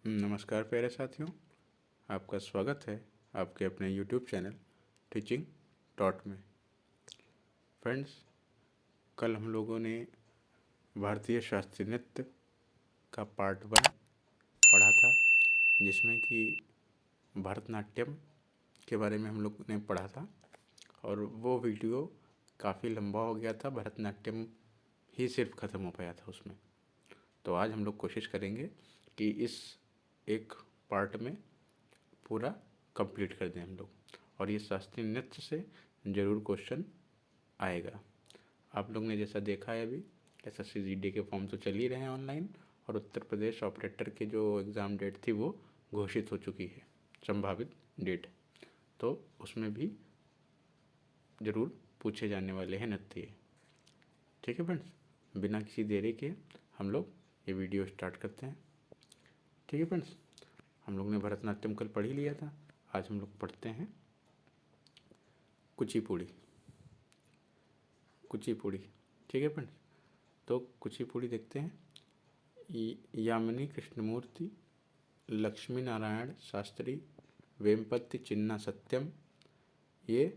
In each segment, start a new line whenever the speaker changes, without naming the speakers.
नमस्कार प्यारे साथियों, आपका स्वागत है आपके अपने YouTube चैनल टीचिंग टॉट में। फ्रेंड्स, कल हम लोगों ने भारतीय शास्त्रीय नृत्य का पार्ट 1 पढ़ा था, जिसमें कि भरतनाट्यम के बारे में हम लोग ने पढ़ा था और वो वीडियो काफ़ी लंबा हो गया था। भरतनाट्यम ही सिर्फ ख़त्म हो पाया था उसमें। तो आज हम लोग कोशिश करेंगे कि इस एक पार्ट में पूरा कंप्लीट कर दें हम लोग, और ये शास्त्रीय नृत्य से ज़रूर क्वेश्चन आएगा। आप लोग ने जैसा देखा है अभी SSC GD के फॉर्म तो चल ही रहे हैं ऑनलाइन, और उत्तर प्रदेश ऑपरेटर के जो एग्ज़ाम डेट थी वो घोषित हो चुकी है, संभावित डेट। तो उसमें भी ज़रूर पूछे जाने वाले हैं नृत्य। ठीक है फ्रेंड्स, बिना किसी देरी के हम लोग ये वीडियो स्टार्ट करते हैं। ठीक है फ्रेंड्स, हम लोग ने भरतनाट्यम कल पढ़ ही लिया था। आज हम लोग पढ़ते हैं कुचिपुड़ी। ठीक है फ्रेंड्स, तो कुचिपुड़ी देखते हैं। यामिनी कृष्णमूर्ति, लक्ष्मी नारायण शास्त्री, वेम्पति चिन्ना सत्यम, ये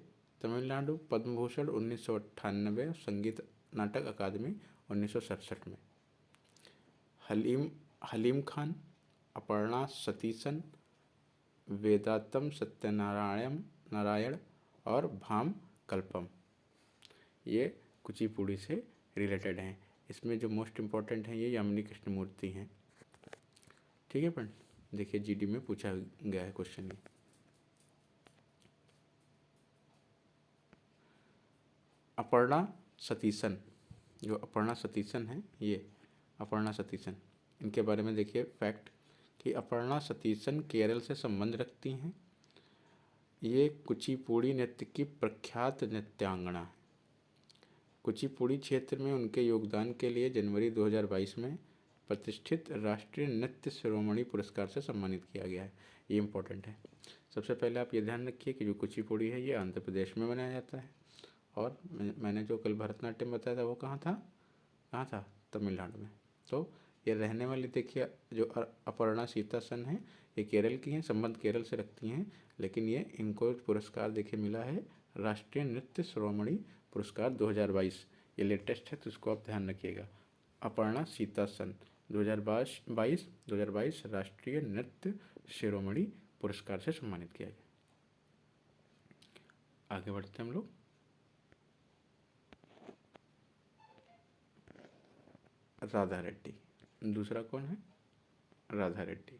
तमिलनाडु पद्म भूषण 1998, संगीत नाटक अकादमी 1967 में। हलीम खान, अपर्णा सतीशन, वेदांतम सत्यनारायण और भाम कल्पम, ये कुचिपुड़ी से रिलेटेड हैं। इसमें जो मोस्ट इम्पॉर्टेंट हैं ये यामिनी कृष्णमूर्ति हैं। ठीक है फ्रेंड, देखिए GD में पूछा गया है क्वेश्चन ये। अपर्णा सतीशन, जो अपर्णा सतीशन है, ये अपर्णा सतीशन, इनके बारे में देखिए फैक्ट कि अपर्णा सतीशन केरल से संबंध रखती हैं। ये कुचिपुड़ी नृत्य की प्रख्यात नृत्यांगना है। कुचिपुड़ी क्षेत्र में उनके योगदान के लिए जनवरी 2022 में प्रतिष्ठित राष्ट्रीय नृत्य शिरोमणि पुरस्कार से सम्मानित किया गया है। ये इम्पोर्टेंट है। सबसे पहले आप ये ध्यान रखिए कि जो कुचिपुड़ी है ये आंध्र प्रदेश में मनाया जाता है, और मैंने जो कल भरतनाट्यम बताया था वो कहाँ था? तमिलनाडु में। तो ये रहने वाली देखिए जो अपर्णा सीतासन है, ये केरल की हैं, संबंध केरल से रखती हैं, लेकिन ये इनको पुरस्कार देखिए मिला है राष्ट्रीय नृत्य शिरोमणि पुरस्कार 2022। ये लेटेस्ट है तो इसको आप ध्यान रखिएगा। अपर्णा सीतासन 2022 राष्ट्रीय नृत्य शिरोमणि पुरस्कार से सम्मानित किया गया। आगे बढ़ते हैं हम लोग। राधा रेड्डी, दूसरा कौन है? राधा रेड्डी।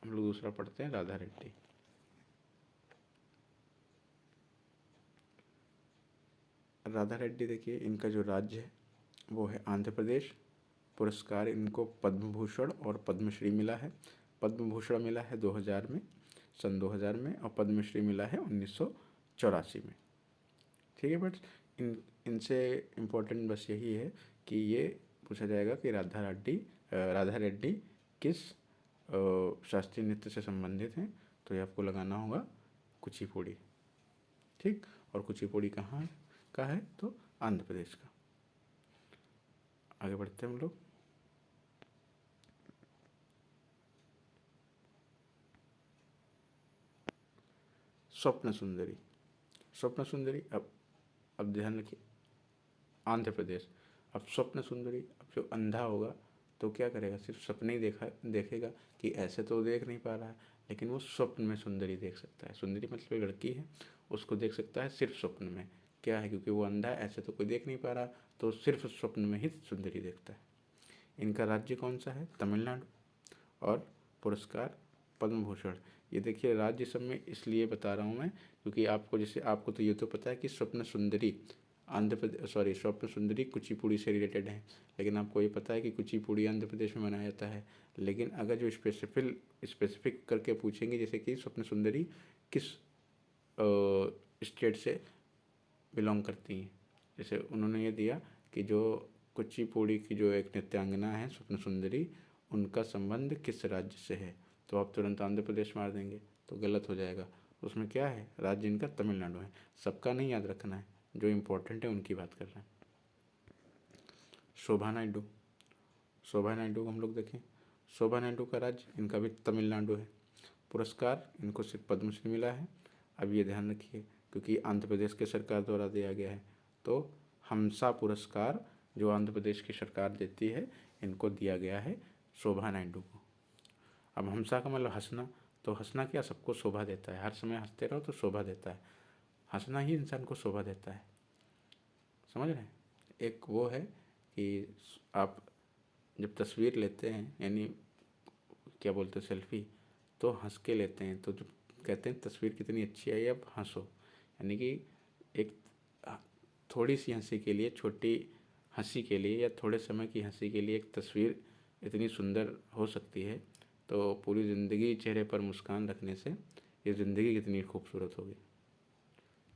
हम लोग दूसरा पढ़ते हैं, राधा रेड्डी। राधा रेड्डी देखिए, इनका जो राज्य है वो है आंध्र प्रदेश। पुरस्कार इनको पद्म भूषण और पद्मश्री मिला है। पद्म भूषण मिला है 2000 में, सन 2000 में, और पद्मश्री मिला है 1984 में। ठीक है, बट इनसे इम्पोर्टेंट बस यही है कि ये पूछा जाएगा कि राधा रेड्डी किस शास्त्रीय नृत्य से संबंधित हैं, तो ये आपको लगाना होगा कुचिपुड़ी। ठीक, और कुचिपुड़ी कहाँ का है? तो आंध्र प्रदेश का। आगे बढ़ते हैं हम लोग। स्वप्न सुंदरी, अब ध्यान रखिए, आंध्र प्रदेश। अब स्वप्न सुंदरी, अब जो अंधा होगा तो क्या करेगा? सिर्फ सपने ही देखेगा कि ऐसे तो देख नहीं पा रहा है, लेकिन वो स्वप्न में सुंदरी देख सकता है। सुंदरी मतलब एक लड़की है, उसको देख सकता है सिर्फ स्वप्न में। क्या है? क्योंकि वो अंधा है, ऐसे तो कोई देख नहीं पा रहा, तो सिर्फ स्वप्न में ही सुंदरी देखता है। इनका राज्य कौन सा है? तमिलनाडु, और पुरस्कार पद्म भूषण। ये देखिए राज्य सब में इसलिए बता रहा हूँ मैं, क्योंकि आपको तो ये तो पता है कि स्वप्न सुंदरी स्वप्न सुंदरी कुचिपुड़ी से रिलेटेड है, लेकिन आपको ये पता है कि कुचिपुड़ी आंध्र प्रदेश में मनाया जाता है। लेकिन अगर जो स्पेसिफिक करके पूछेंगे, जैसे कि स्वप्न सुंदरी किस स्टेट से बिलोंग करती हैं, जैसे उन्होंने ये दिया कि जो कुचिपुड़ी की जो एक नृत्यांगना है स्वप्न सुंदरी, उनका संबंध किस राज्य से है, तो आप तुरंत आंध्र प्रदेश मार देंगे तो गलत हो जाएगा। उसमें क्या है? राज्य इनका तमिलनाडु है। सबका नहीं याद रखना है, जो इम्पोर्टेंट है उनकी बात कर रहे हैं। शोभा नायडू को हम लोग देखें। शोभा नायडू का राज्य, इनका भी तमिलनाडु है। पुरस्कार इनको सिर्फ पद्मश्री मिला है। अब ये ध्यान रखिए क्योंकि आंध्र प्रदेश के सरकार द्वारा दिया गया है, तो हमसा पुरस्कार जो आंध्र प्रदेश की सरकार देती है इनको दिया गया है शोभा नायडू को। अब हमसा का मतलब हंसना, तो हंसना क्या सबको शोभा देता है, हर समय हंसते रहो तो शोभा देता है, हंसना ही इंसान को शोभा देता है, समझ रहे हैं। एक वो है कि आप जब तस्वीर लेते हैं, यानी क्या बोलते हैं सेल्फी, तो हंस के लेते हैं, तो जब कहते हैं तस्वीर कितनी अच्छी आई अब हंसो, यानी कि एक थोड़ी सी हंसी के लिए, छोटी हंसी के लिए या थोड़े समय की हंसी के लिए एक तस्वीर इतनी सुंदर हो सकती है, तो पूरी ज़िंदगी चेहरे पर मुस्कान रखने से ये ज़िंदगी कितनी खूबसूरत होगी।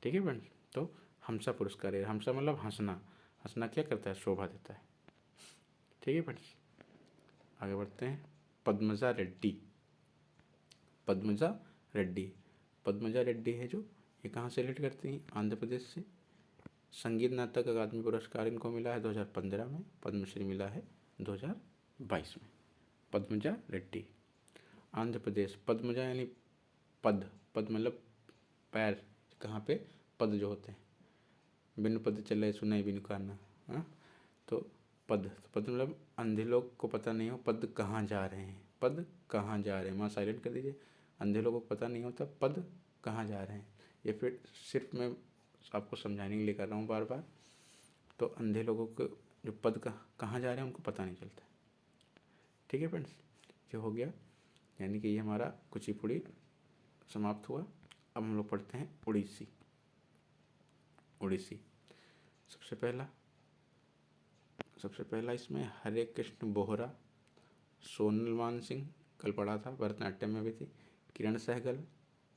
ठीक है फ्रेंड्स, तो हमसा पुरस्कार है, हमसा मतलब हंसना, हंसना क्या करता है, शोभा देता है। ठीक है फ्रेंड्स, आगे बढ़ते हैं। पद्मजा रेड्डी, पद्मजा रेड्डी, पद्मजा रेड्डी है जो, ये कहाँ से रिलेट करती हैं, आंध्र प्रदेश से। संगीत नाटक अकादमी पुरस्कार इनको मिला है 2015 में, पद्मश्री मिला है 2022 में। पद्मजा रेड्डी, आंध्र प्रदेश। पद्मजा यानी पद, पद मतलब पैर, कहाँ पे पद जो होते हैं, बिन पद चले सुनाई बिन काना, हाँ, तो पद, तो पद मतलब अंधे लोग को पता नहीं हो पद कहाँ जा रहे हैं, पद कहाँ जा रहे हैं, माँ साइलेंट कर दीजिए। अंधे लोगों को पता नहीं होता पद कहाँ जा रहे हैं, ये फिर सिर्फ मैं आपको समझाने के लिए कर रहा हूँ बार बार। तो अंधे लोगों को जो पद कहाँ जा रहे हैं उनको पता नहीं चलता। ठीक है फ्रेंड्स, ये हो गया, यानी कि ये हमारा कुचिपुड़ी समाप्त हुआ। अब हम लोग पढ़ते हैं उड़ीसी। उड़ीसी सबसे पहला इसमें हरे कृष्ण बोहरा, सोनल मानसिंह, कल पढ़ा था, भरतनाट्यम में भी थी, किरण सहगल,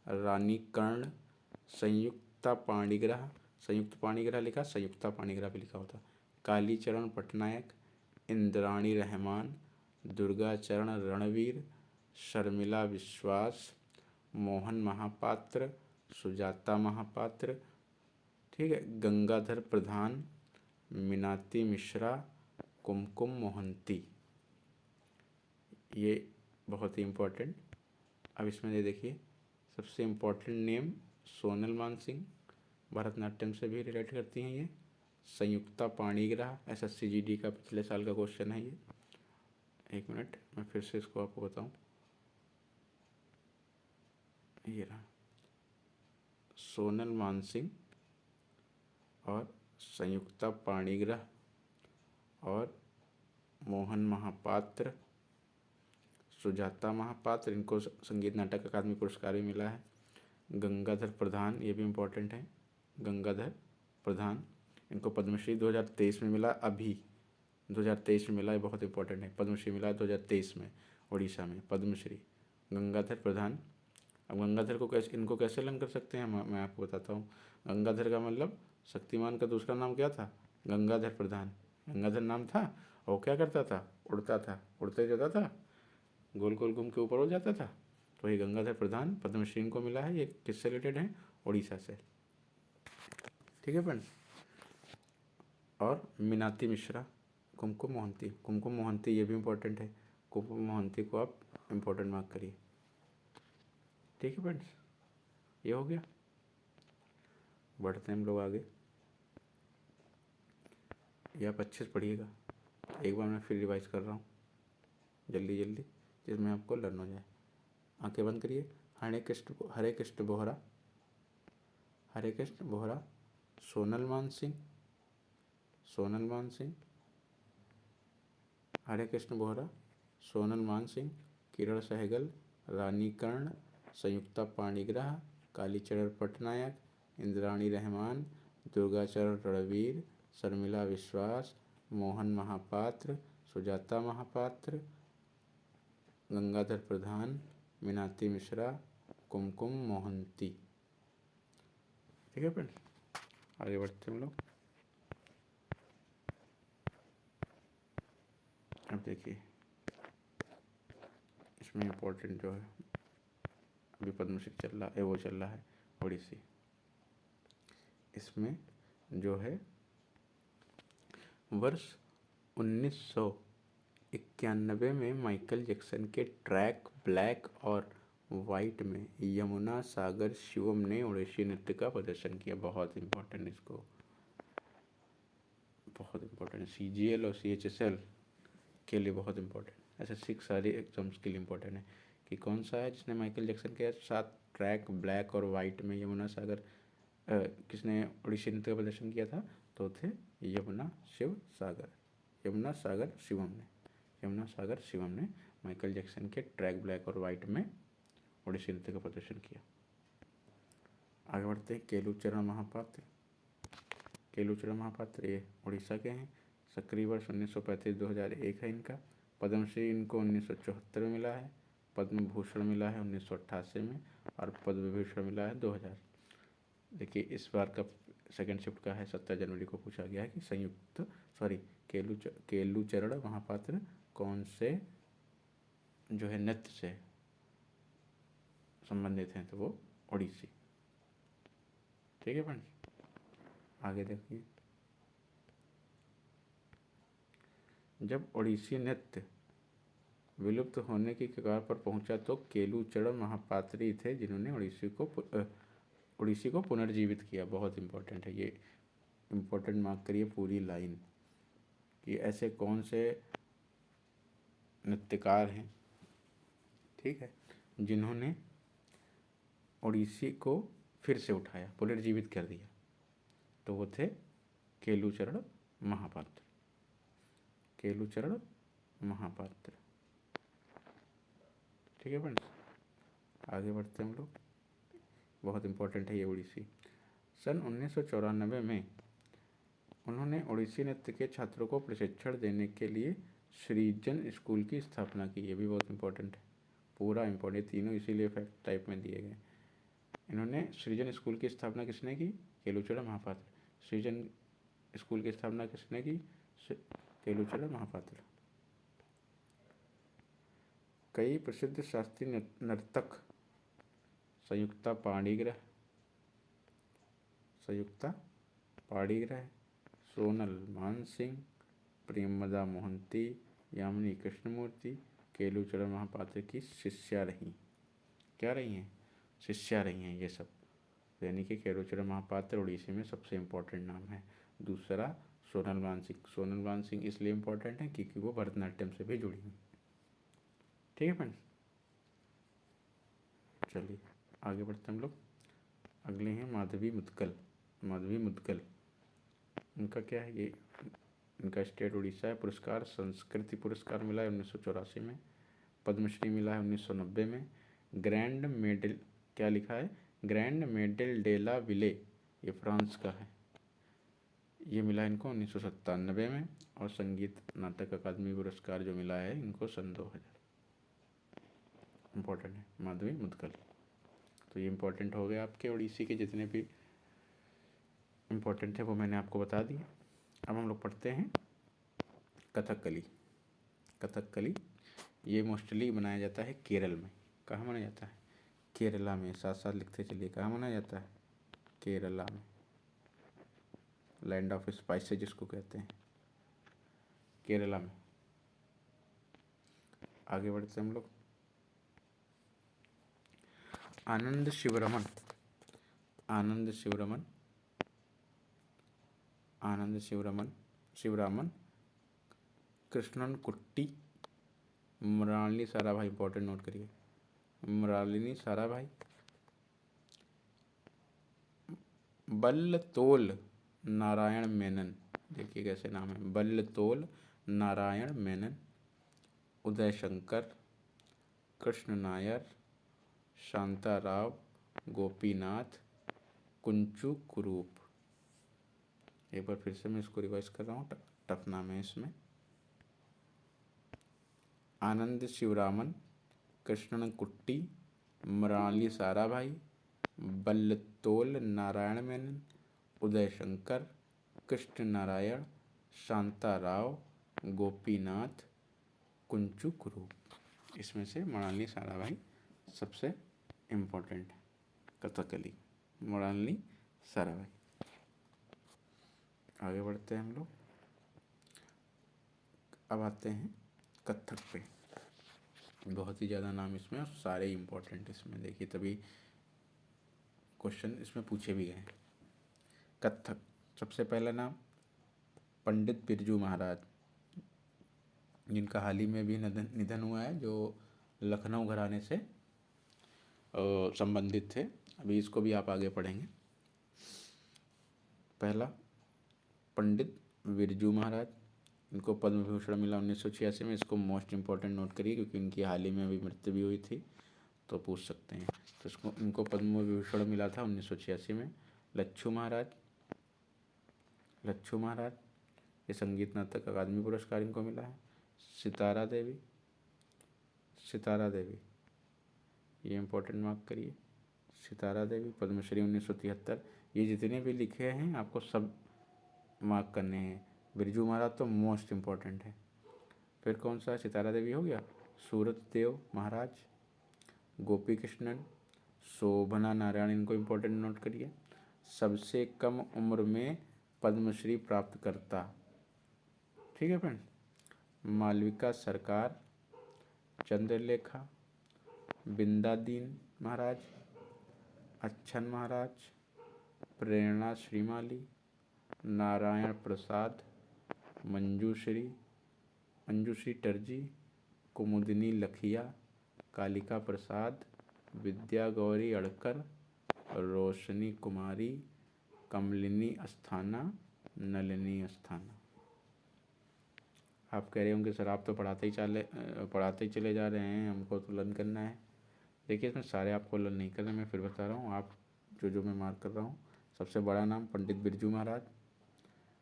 रानी कर्ण, संयुक्ता पाणिग्रह, संयुक्त पाणिग्रह लिखा, संयुक्ता पाणिग्रह भी लिखा होता, कालीचरण पटनायक, इंद्राणी रहमान, दुर्गाचरण रणवीर, शर्मिला विश्वास, मोहन महापात्र, सुजाता महापात्र, ठीक है, गंगाधर प्रधान, मीनाती मिश्रा, कुमकुम मोहंती। ये बहुत ही इम्पोर्टेंट। अब इसमें ये देखिए, सबसे इम्पोर्टेंट नेम सोनल मानसिंह, भरतनाट्यम से भी रिलेट करती हैं ये। संयुक्ता पाणिग्रह, SSCGD का पिछले साल का क्वेश्चन है ये। एक मिनट, मैं फिर से इसको आपको बताऊं, ये रहा, सोनल मानसिंह और संयुक्ता पाणिग्रह और मोहन महापात्र, सुजाता महापात्र, इनको संगीत नाटक अकादमी पुरस्कार भी मिला है। गंगाधर प्रधान, ये भी इम्पोर्टेंट है, गंगाधर प्रधान, इनको पद्मश्री 2023 में मिला, अभी 2023 में मिला, ये बहुत इंपॉर्टेंट है। पद्मश्री मिला 2023 में उड़ीसा में, पद्मश्री गंगाधर प्रधान। अब गंगाधर को कैसे, इनको कैसे लर्न कर सकते हैं, मैं आपको बताता हूँ। गंगाधर का मतलब शक्तिमान का दूसरा नाम क्या था, गंगाधर प्रधान, गंगाधर नाम था, और क्या करता था, उड़ता था, उड़ते जाता था, गोल गोल घूम के ऊपर हो जाता था, तो ये गंगाधर प्रधान पद्मश्री इनको मिला है। ये किससे रिलेटेड है, उड़ीसा से। ठीक है फ्रेंड्स, और मीनाती मिश्रा, कुमकुम मोहंती, कुमकुम मोहंती ये भी इम्पोर्टेंट है, कुमकुम मोहंती को आप इम्पोर्टेंट मार्क करिए। ठीक है फ्रेंड्स, ये हो गया। बढ़ते हैं हम लोग आगे, ये आप अच्छे से पढ़िएगा, एक बार मैं फिर रिवाइज कर रहा हूँ जल्दी जल्दी, जिसमें आपको लर्न हो जाए। आंखें बंद करिए। हरे कृष्ण बोहरा, हरे कृष्ण बोहरा, सोनल मानसिंह, सोनल मानसिंह, हरे कृष्ण बोहरा, सोनल मानसिंह, किरण सहगल, रानी कर्ण, संयुक्ता पाणिग्रह, कालीचरण पटनायक, इंद्राणी रहमान, दुर्गाचरण रणवीर, शर्मिला विश्वास, मोहन महापात्र, सुजाता महापात्र, गंगाधर प्रधान, मीनाती मिश्रा, कुमकुम मोहंती। ठीक है फ्रेंड्स, आगे बढ़ते हम लोग। अब देखिए, इसमें इम्पोर्टेंट जो है, अभी पद्मश्री चल रहा है, वो चल रहा है ओडिसी, इसमें जो है वर्ष 1900 91 में माइकल जैक्सन के ट्रैक ब्लैक और वाइट में यमुना सागर शिवम ने ओडिसी नृत्य का प्रदर्शन किया। बहुत इम्पोर्टेंट, इसको बहुत इम्पोर्टेंट, CGL और CHSL के लिए बहुत इम्पोर्टेंट, SSC सारी एग्जाम्स के लिए इम्पोर्टेंट है कि कौन सा है जिसने माइकल जैक्सन के साथ ट्रैक ब्लैक और वाइट में यमुना सागर किसने ओडिसी नृत्य का प्रदर्शन किया था, तो थे यमुना सागर शिवम ने माइकल जैक्सन के ट्रैक ब्लैक और वाइट में ओडिसी नृत्य का प्रदर्शन किया। आगे बढ़ते हैं। केलुचरण महापात्र ये उड़ीसा के हैं। सक्रिय वर्ष 1935-2001 है इनका। पद्मश्री इनको 1974 में मिला है। पद्म भूषण मिला है 1988 में और पद्म विभूषण मिला है 2000। देखिए इस बार का सेकंड शिफ्ट का है, 17 जनवरी को पूछा गया है कि केलुचरण महापात्र कौन से जो है नृत्य से संबंधित हैं, तो वो ओडिसी। ठीक है फ्रेंड्स, आगे देखिए। जब ओडिसी नृत्य विलुप्त होने की कगार पर पहुंचा तो केलुचरण महापात्र ही थे जिन्होंने ओडिसी को पुनर्जीवित किया। बहुत इंपॉर्टेंट है ये, इम्पोर्टेंट मार्क करिए पूरी लाइन कि ऐसे कौन से नृत्यकार हैं, ठीक है, जिन्होंने ओडिसी को फिर से उठाया, पुनर्जीवित कर दिया, तो वो थे केलुचरण महापात्र। ठीक है फ्रेंड्स, आगे बढ़ते हैं हम लोग। बहुत इम्पोर्टेंट है ये ओडिसी। सन 1994 में उन्होंने ओडिसी नृत्य के छात्रों को प्रशिक्षण देने के लिए सृजन स्कूल की स्थापना की। ये भी बहुत इम्पोर्टेंट है, पूरा इम्पोर्टेंट, तीनों इसीलिए फैक्ट टाइप में दिए गए। इन्होंने सृजन स्कूल की स्थापना किसने की? केलुचरण महापात्र। सृजन स्कूल की स्थापना किसने की? केलुचरण महापात्र। कई प्रसिद्ध शास्त्रीय नर्तक संयुक्ता पाणिग्रह, सोनल मानसिंह, प्रेमदा मोहंती, यामिनी कृष्णमूर्ति केलुचरण महापात्र की शिष्या रहीं। क्या रही हैं? शिष्या रही हैं ये सब। यानी कि केलुचरण महापात्र ओडिसी में सबसे इम्पोर्टेंट नाम है। दूसरा सोनल मानसिंह इसलिए इम्पोर्टेंट है क्योंकि वो भरतनाट्यम से भी जुड़ी हैं। ठीक है फ्रेंड्स, चलिए आगे बढ़ते हम लोग। अगले हैं माधवी मुद्गल। इनका क्या है? ये इनका स्टेट उड़ीसा है। पुरस्कार संस्कृति पुरस्कार मिला है 1984 में। पद्मश्री मिला है 1990 में। ग्रैंड मेडल, क्या लिखा है? ग्रैंड मेडल डे ला विले, ये फ्रांस का है, ये मिला है इनको 1997 में। और संगीत नाटक अकादमी पुरस्कार जो मिला है इनको सन 2000। इम्पोर्टेंट है माधवी मुद्गल। तो ये इम्पोर्टेंट हो गए आपके ओडिसी के जितने भी इम्पोर्टेंट है वो मैंने आपको बता दिए। अब हम लोग पढ़ते हैं कथकली। ये मोस्टली मनाया जाता है केरल में। कहाँ मनाया जाता है? केरला में। साथ साथ लिखते चलिए, कहाँ मनाया जाता है? केरला में। लैंड ऑफ स्पाइसेस जिसको कहते हैं, केरला में। आगे बढ़ते हैं हम लोग। आनंद शिवरामन, कृष्णन कुट्टी, मृणालिनी साराभाई, इंपॉर्टेंट नोट करिए, मृणालिनी साराभाई, बल्लतोल नारायण मेनन, देखिए कैसे नाम है, बल्लतोल नारायण मेनन, उदय शंकर, कृष्ण नायर, शांताराव, गोपीनाथ, कुंचू कुरूप। एक बार फिर से मैं इसको रिवाइज कर रहा हूँ, टफ नाम है इसमें। आनंद शिवरामन, कृष्णन कुट्टी, मृणाली साराभाई, बल्लतोल नारायण मेनन, उदय शंकर, कृष्ण नारायण, शांताराव, गोपीनाथ, कुंचू कुरूप। इसमें से मृणालिनी साराभाई सबसे इम्पोर्टेंट है। कथकली मृणालिनी साराभाई। आगे बढ़ते हैं हम लोग। अब आते हैं कथक पे। बहुत ही ज़्यादा नाम इसमें और सारे इम्पोर्टेंट इसमें, देखिए तभी क्वेश्चन इसमें पूछे भी गए। कथक सबसे पहला नाम पंडित बिरजू महाराज, जिनका हाल ही में भी निधन हुआ है, जो लखनऊ घराने से संबंधित थे। अभी इसको भी आप आगे पढ़ेंगे। पहला पंडित बिरजू महाराज, इनको पद्म विभूषण मिला 1986 में। इसको मोस्ट इम्पॉर्टेंट नोट करिए क्योंकि इनकी हाल ही में अभी मृत्यु भी हुई थी, तो पूछ सकते हैं। तो इसको इनको पद्म विभूषण मिला था 1986 में। लच्छू महाराज ये संगीत नाटक अकादमी पुरस्कार इनको मिला है। सितारा देवी ये इम्पोर्टेंट मार्क करिए। सितारा देवी पद्मश्री 1973। ये जितने भी लिखे हैं आपको सब मार्क करने हैं। बिरजू महाराज तो मोस्ट इम्पॉर्टेंट है। फिर कौन सा? सितारा देवी हो गया। सूरत देव महाराज, गोपी कृष्णन, शोभना नारायण, इनको इम्पोर्टेंट नोट करिए। सबसे कम उम्र में पद्मश्री प्राप्त करता, ठीक है फ्रेंड, मालविका सरकार, चंद्रलेखा, बिंदादीन महाराज, अच्छन महाराज, प्रेरणा श्रीमाली, नारायण प्रसाद, मंजूश्री टर्जी, कुमुदिनी लखिया, कालिका प्रसाद, विद्या गौरी अड़कर, रोशनी कुमारी, कमलिनी अस्थाना, नलिनी अस्थाना। आप कह रहे होंगे सर आप तो पढ़ाते ही चले जा रहे हैं, हमको तो लर्न करना है। देखिए इसमें सारे आपको लर्न नहीं करना, मैं फिर बता रहा हूँ। आप जो मैं मार्क कर रहा हूँ, सबसे बड़ा नाम पंडित बिरजू महाराज,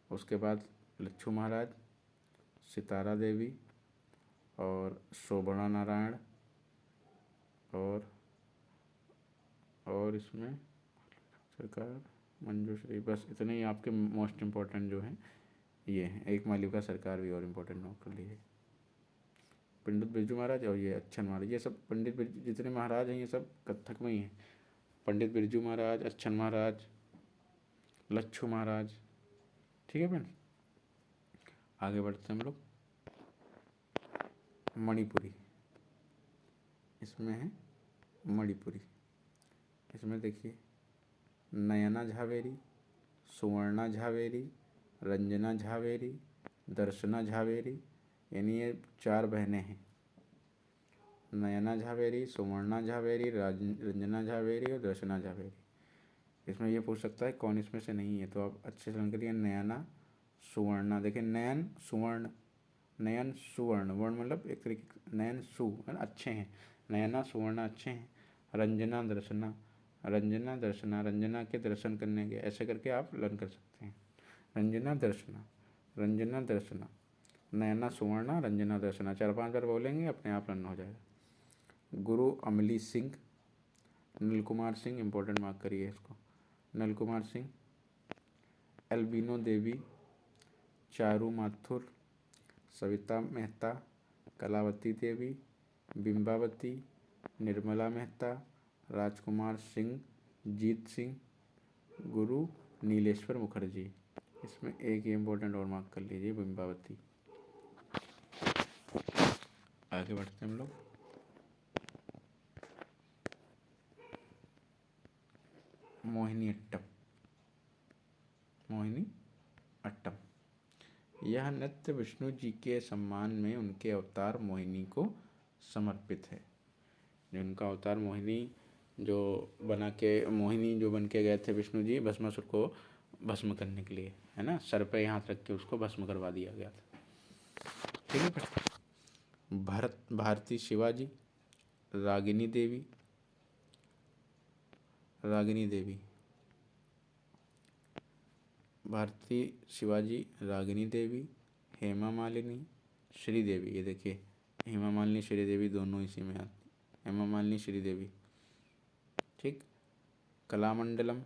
उसके बाद लच्छू महाराज, सितारा देवी और शोभना नारायण, और इसमें सरकार, मंजूश्री, बस इतने ही आपके मोस्ट इम्पोर्टेंट जो हैं ये हैं। एक मालविका सरकार भी और इम्पोर्टेंट नोट कर लीजिए। पंडित बिरजू महाराज और ये अच्छन महाराज, ये सब पंडित जितने महाराज हैं ये सब कथक में ही हैं। पंडित बिरजू महाराज, अच्छन महाराज, लच्छू महाराज, ठीक है फ्रेंड्स। आगे बढ़ते हैं हम लोग। मणिपुरी, इसमें है मणिपुरी। इसमें देखिए नयना झावेरी, सुवर्णा झावेरी, रंजना झावेरी, दर्शना झावेरी, यानी ये 4 बहनें हैं। नयना झावेरी, सुवर्णा झावेरी, रंजना झावेरी और दर्शना झावेरी। इसमें ये पूछ सकता है कौन इसमें से नहीं है, तो आप अच्छे से करिए। नयना, सुवर्णा, देखिए नयन सुवर्ण, वर्ण मतलब एक तरीके नयन सु अच्छे हैं, नयना सुवर्ण अच्छे हैं। रंजना दर्शना, रंजना के दर्शन करने के, ऐसे करके आप लर्न कर सकते हैं। रंजना दर्शना, नयना सुवर्णा, रंजना दर्शना, 4-5 बार बोलेंगे अपने आप लर्न हो जाएगा। गुरु अमली सिंह, नल कुमार सिंह, इम्पोर्टेंट मार्क करिए इसको। नल कुमार सिंह, एल्बिनो देवी, चारू माथुर, सविता मेहता, कलावती देवी, बिंबावती, निर्मला मेहता, राजकुमार सिंह, जीत सिंह, गुरु नीलेश्वर मुखर्जी। इसमें एक ही इम्पोर्टेंट और मार्क कर लीजिए, बिंबावती। आगे बढ़ते हैं हम लोग। मोहिनी अट्टम, यह नृत्य विष्णु जी के सम्मान में उनके अवतार मोहिनी को समर्पित है। उनका अवतार मोहिनी जो बन के गए थे विष्णु जी भस्मासुर को भस्म करने के लिए, है ना, सर पे हाथ रख के उसको भस्म करवा दिया गया था, ठीक है। भारती शिवाजी, रागिनी देवी, भारती शिवाजी, रागिनी देवी, हेमा मालिनी, श्रीदेवी। ये देखिए हेमा मालिनी श्रीदेवी दोनों इसी में आती, हेमा मालिनी श्रीदेवी, ठीक। कलामंडलम,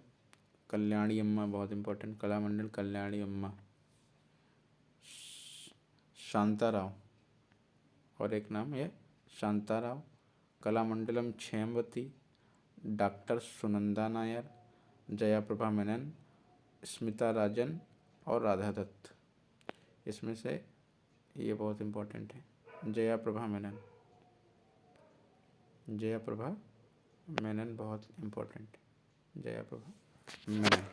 कल्याणी अम्मा, बहुत इंपॉर्टेंट, कलामंडल कल्याणी अम्मा। शांताराव, और एक नाम है शांताराव। कलामंडलम क्षेमवती, डॉक्टर सुनंदा नायर, जयाप्रभा मेनन, स्मिता राजन और राधा दत्त। इसमें से ये बहुत इम्पोर्टेंट है। जया प्रभा मेनन। जया प्रभा मेनन बहुत इम्पोर्टेंट, जया प्रभा मेनन।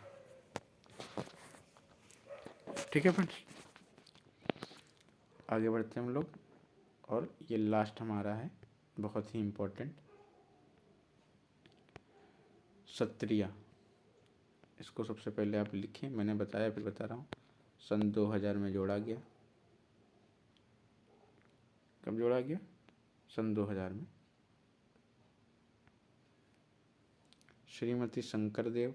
ठीक है फ्रेंड्स, आगे बढ़ते हैं हम लोग, और ये लास्ट हमारा है, बहुत ही इम्पोर्टेंट, सत्रिया। इसको सबसे पहले आप लिखें, मैंने बताया फिर बता रहा हूँ। सन 2000 में जोड़ा गया। कब जोड़ा गया? सन 2000 में। श्रीमती शंकरदेव,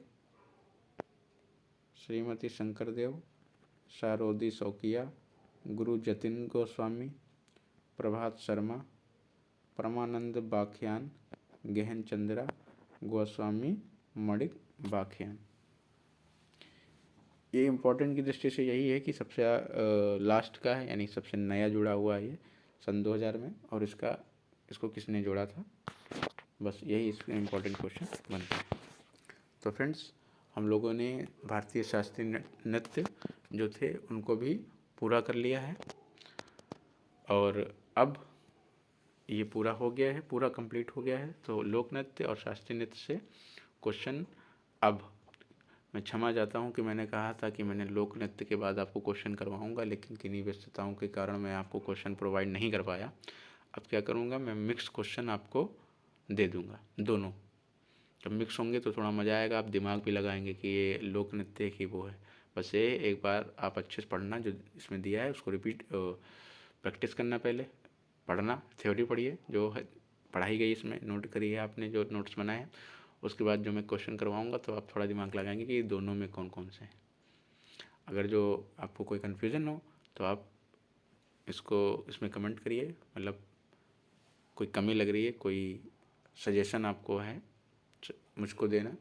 श्रीमती शंकरदेव, शारोदी शौकिया, गुरु जतिन गोस्वामी, प्रभात शर्मा, परमानंद बाखियान, गहन चंद्रा, गोस्वामी मणिक बाखियान। ये इम्पोर्टेंट की दृष्टि से यही है कि सबसे लास्ट का है, यानी सबसे नया जुड़ा हुआ है ये सन 2000 में, और इसको किसने जोड़ा था, बस यही इसके इम्पोर्टेंट क्वेश्चन बनते हैं। तो फ्रेंड्स, हम लोगों ने भारतीय शास्त्रीय नृत्य जो थे उनको भी पूरा कर लिया है, और अब ये पूरा हो गया है, पूरा कंप्लीट हो गया है। तो लोक नृत्य और शास्त्रीय नृत्य से क्वेश्चन, अब मैं क्षमा चाहता हूँ कि मैंने कहा था कि मैंने लोक नृत्य के बाद आपको क्वेश्चन करवाऊँगा, लेकिन किन्हीं व्यस्तताओं के कारण मैं आपको क्वेश्चन प्रोवाइड नहीं कर पाया। अब क्या करूँगा, मैं मिक्स क्वेश्चन आपको दे दूँगा दोनों। जब मिक्स होंगे तो थोड़ा मज़ा आएगा, आप दिमाग भी लगाएंगे कि ये लोक नृत्य की वो है। बस ये एक बार आप अच्छे से पढ़ना, जो इसमें दिया है उसको रिपीट प्रैक्टिस करना, पहले पढ़ना, थ्योरी पढ़िए जो है पढ़ाई गई, इसमें नोट करिए आपने जो नोट्स बनाए हैं। उसके बाद जो मैं क्वेश्चन करवाऊँगा तो आप थोड़ा दिमाग लगाएंगे कि दोनों में कौन कौन से हैं। अगर जो आपको कोई कन्फ्यूज़न हो तो आप इसमें कमेंट करिए, मतलब कोई कमी लग रही है, कोई सजेशन आपको है मुझको देना,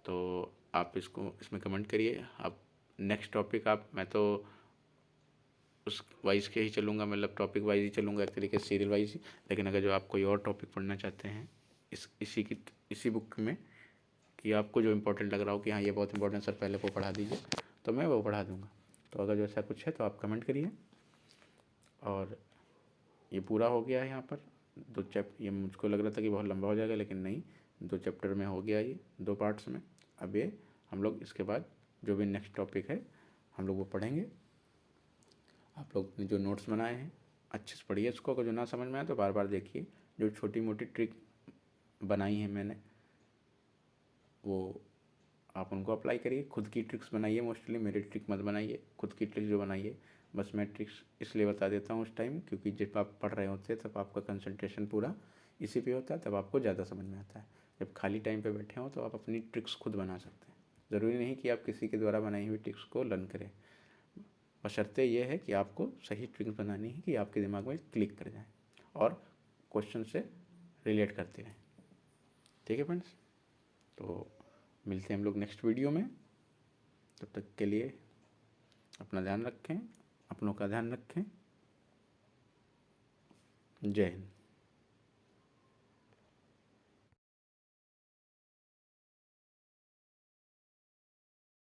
तो आप इसमें कमेंट करिए। आप नेक्स्ट टॉपिक मैं तो उस वाइज के ही चलूँगा, मतलब टॉपिक वाइज ही चलूँगा, एक तरीके से सीरियल वाइज ही। लेकिन अगर जो आप कोई और टॉपिक पढ़ना चाहते हैं इसी बुक में, कि आपको जो इम्पोर्टेंट लग रहा हो कि हाँ ये बहुत इंपॉर्टेंट सर, पहले वो पढ़ा दीजिए, तो मैं वो पढ़ा दूँगा। तो अगर जो ऐसा कुछ है तो आप कमेंट करिए। और ये पूरा हो गया है यहाँ पर ये मुझको लग रहा था कि बहुत लंबा हो जाएगा, लेकिन नहीं, 2 चैप्टर में हो गया, ये 2 पार्ट्स में। अब ये हम लोग इसके बाद जो भी नेक्स्ट टॉपिक है हम लोग वो पढ़ेंगे। आप लोग ने जो नोट्स बनाए हैं अच्छे से पढ़िए इसको, अगर जो ना समझ में आए तो बार बार देखिए। जो छोटी मोटी ट्रिक बनाई है मैंने, वो आप उनको अप्लाई करिए। खुद की ट्रिक्स बनाइए, मोस्टली मेरी ट्रिक मत बनाइए, खुद की ट्रिक्स जो बनाइए। बस मैं ट्रिक्स इसलिए बता देता हूँ उस टाइम, क्योंकि जब आप पढ़ रहे होते हैं तब आपका कंसंट्रेशन पूरा इसी पे होता है, तब आपको ज़्यादा समझ में आता है। जब खाली टाइम पे बैठे हों तो आप अपनी ट्रिक्स खुद बना सकते हैं। ज़रूरी नहीं कि आप किसी के द्वारा बनाई हुई ट्रिक्स को लर्न करें, बशर्ते ये है कि आपको सही ट्रिक्स बनानी है कि आपके दिमाग में क्लिक कर जाए और क्वेश्चन से रिलेट करते रहें। ठीक है फ्रेंड्स, तो मिलते हैं हम लोग नेक्स्ट वीडियो में। तब तक के लिए अपना ध्यान रखें, अपनों का ध्यान रखें। जय हिंद।